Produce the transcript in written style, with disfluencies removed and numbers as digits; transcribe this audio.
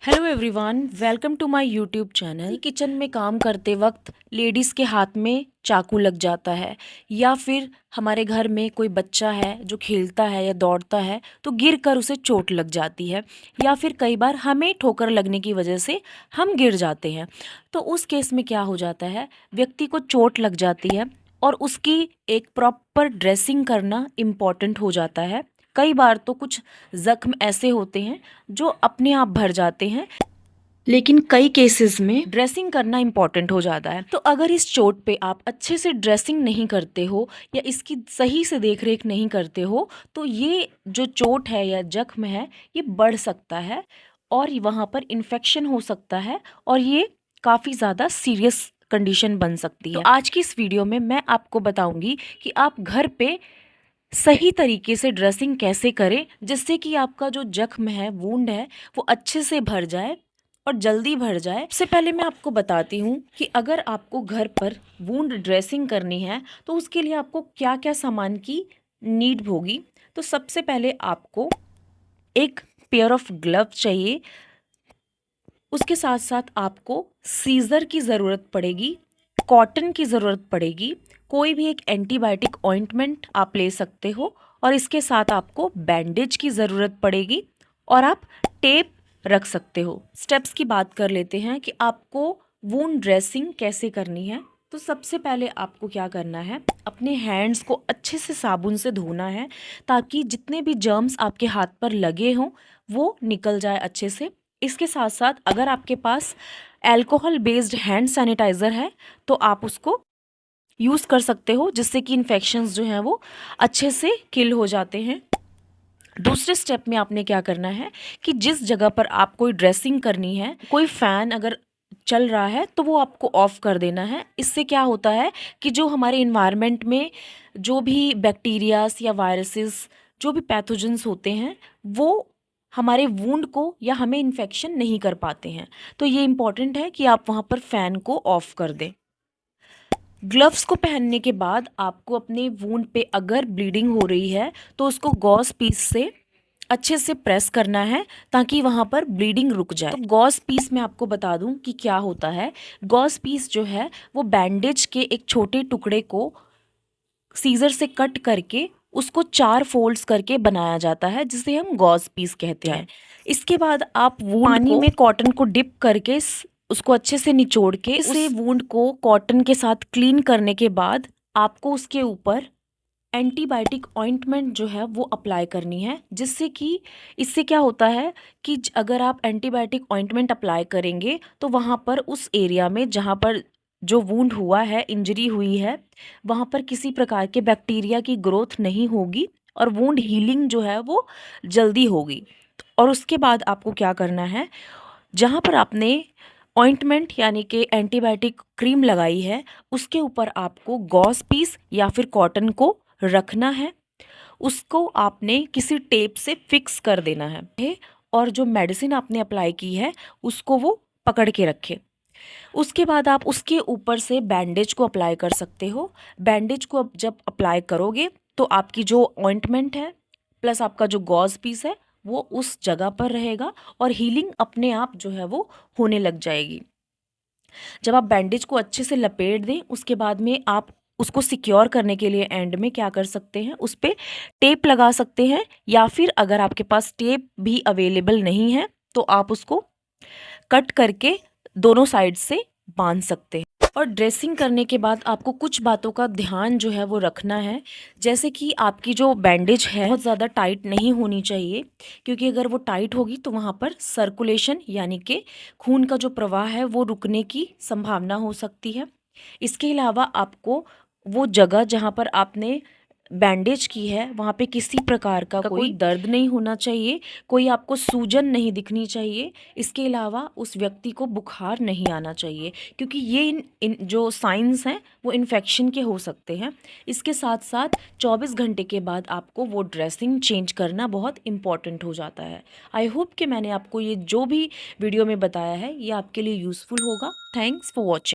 Hello everyone, welcome to my YouTube channel. Kitchen में काम करते वक्त लेडीज़ के हाथ में चाकू लग जाता है, या फिर हमारे घर में कोई बच्चा है जो खेलता है या दौड़ता है तो गिर कर उसे चोट लग जाती है, या फिर कई बार हमें ठोकर लगने की वजह से हम गिर जाते हैं। तो उस केस में क्या हो जाता है, व्यक्ति को चोट लग जाती है और उसकी एक प्रॉपर ड्रेसिंग करना इम्पॉर्टेंट हो जाता है। कई बार तो कुछ ज़ख्म ऐसे होते हैं जो अपने आप भर जाते हैं, लेकिन कई केसेस में ड्रेसिंग करना इम्पॉर्टेंट हो जाता है। तो अगर इस चोट पे आप अच्छे से ड्रेसिंग नहीं करते हो या इसकी सही से देखरेख नहीं करते हो तो ये जो चोट है या जख्म है ये बढ़ सकता है और वहाँ पर इन्फेक्शन हो सकता है और ये काफ़ी ज़्यादा सीरियस कंडीशन बन सकती है। तो आज की इस वीडियो में मैं आपको बताऊंगी कि आप घर पे सही तरीके से ड्रेसिंग कैसे करें जिससे कि आपका जो जख्म है, वुंड है, वो अच्छे से भर जाए और जल्दी भर जाए। सबसे पहले मैं आपको बताती हूँ कि अगर आपको घर पर वुंड ड्रेसिंग करनी है तो उसके लिए आपको क्या क्या सामान की नीड होगी। तो सबसे पहले आपको एक पेयर ऑफ ग्लव्स चाहिए, उसके साथ साथ आपको सीज़र की ज़रूरत पड़ेगी, कॉटन की ज़रूरत पड़ेगी, कोई भी एक एंटीबायोटिक ऑइंटमेंट आप ले सकते हो और इसके साथ आपको बैंडेज की ज़रूरत पड़ेगी और आप टेप रख सकते हो। स्टेप्स की बात कर लेते हैं कि आपको वुंड ड्रेसिंग कैसे करनी है। तो सबसे पहले आपको क्या करना है, अपने हैंड्स को अच्छे से साबुन से धोना है ताकि जितने भी जर्म्स आपके हाथ पर लगे हों वो निकल जाए अच्छे से। इसके साथ साथ अगर आपके पास अल्कोहल बेस्ड हैंड सैनिटाइज़र है तो आप उसको यूज़ कर सकते हो, जिससे कि इन्फेक्शंस जो हैं वो अच्छे से किल हो जाते हैं। दूसरे स्टेप में आपने क्या करना है कि जिस जगह पर आप कोई ड्रेसिंग करनी है, कोई फ़ैन अगर चल रहा है तो वो आपको ऑफ़ कर देना है। इससे क्या होता है कि जो हमारे इन्वायरमेंट में जो भी बैक्टीरियाज या वायरसेस, जो भी पैथोजेंस होते हैं वो हमारे वुंड को या हमें इन्फेक्शन नहीं कर पाते हैं। तो ये इम्पॉर्टेंट है कि आप वहाँ पर फ़ैन को ऑफ़ कर दें। ग्लव्स को पहनने के बाद आपको अपने वुंड पे अगर ब्लीडिंग हो रही है तो उसको गॉस पीस से अच्छे से प्रेस करना है ताकि वहाँ पर ब्लीडिंग रुक जाए। तो गॉस पीस मैं आपको बता दूं कि क्या होता है। गॉस पीस जो है वो बैंडेज के एक छोटे टुकड़े को सीजर से कट करके उसको 4 फोल्ड्स करके बनाया जाता है, जिसे हम गॉस पीस कहते हैं। इसके बाद आप पानी में कॉटन को डिप करके उसको अच्छे से निचोड़ के उसे वुंड को कॉटन के साथ क्लीन करने के बाद आपको उसके ऊपर एंटीबायोटिक ऑइंटमेंट जो है वो अप्लाई करनी है, जिससे कि इससे क्या होता है कि अगर आप एंटीबायोटिक ऑइंटमेंट अप्लाई करेंगे तो वहाँ पर उस एरिया में जहाँ पर जो वुंड हुआ है, इंजरी हुई है, वहाँ पर किसी प्रकार के बैक्टीरिया की ग्रोथ नहीं होगी और वुंड हीलिंग जो है वो जल्दी होगी। और उसके बाद आपको क्या करना है, जहाँ पर आपने ऑइंटमेंट यानी कि एंटीबायोटिक क्रीम लगाई है उसके ऊपर आपको गॉस पीस या फिर कॉटन को रखना है। उसको आपने किसी टेप से फिक्स कर देना है और जो मेडिसिन आपने अप्लाई की है उसको वो पकड़ के रखे। उसके बाद आप उसके ऊपर से बैंडेज को अप्लाई कर सकते हो। बैंडेज को जब अप्लाई करोगे तो आपकी जो ऑइंटमेंट है प्लस आपका जो गॉज पीस है वो उस जगह पर रहेगा और हीलिंग अपने आप जो है वो होने लग जाएगी। जब आप बैंडेज को अच्छे से लपेट दें उसके बाद में आप उसको सिक्योर करने के लिए एंड में क्या कर सकते हैं, उस पर टेप लगा सकते हैं, या फिर अगर आपके पास टेप भी अवेलेबल नहीं है तो आप उसको कट करके दोनों साइड से बांध सकते हैं। और ड्रेसिंग करने के बाद आपको कुछ बातों का ध्यान जो है वो रखना है, जैसे कि आपकी जो बैंडेज है बहुत ज़्यादा टाइट नहीं होनी चाहिए, क्योंकि अगर वो टाइट होगी तो वहाँ पर सर्कुलेशन यानी कि खून का जो प्रवाह है वो रुकने की संभावना हो सकती है। इसके अलावा आपको वो जगह जहाँ पर आपने बैंडेज की है वहाँ पे किसी प्रकार का कोई दर्द नहीं होना चाहिए, कोई आपको सूजन नहीं दिखनी चाहिए। इसके अलावा उस व्यक्ति को बुखार नहीं आना चाहिए, क्योंकि ये इन जो साइंस हैं वो इन्फेक्शन के हो सकते हैं। इसके साथ साथ 24 घंटे के बाद आपको वो ड्रेसिंग चेंज करना बहुत इम्पॉर्टेंट हो जाता है। आई होप कि मैंने आपको ये जो भी वीडियो में बताया है ये आपके लिए यूज़फुल होगा। Thanks for watching.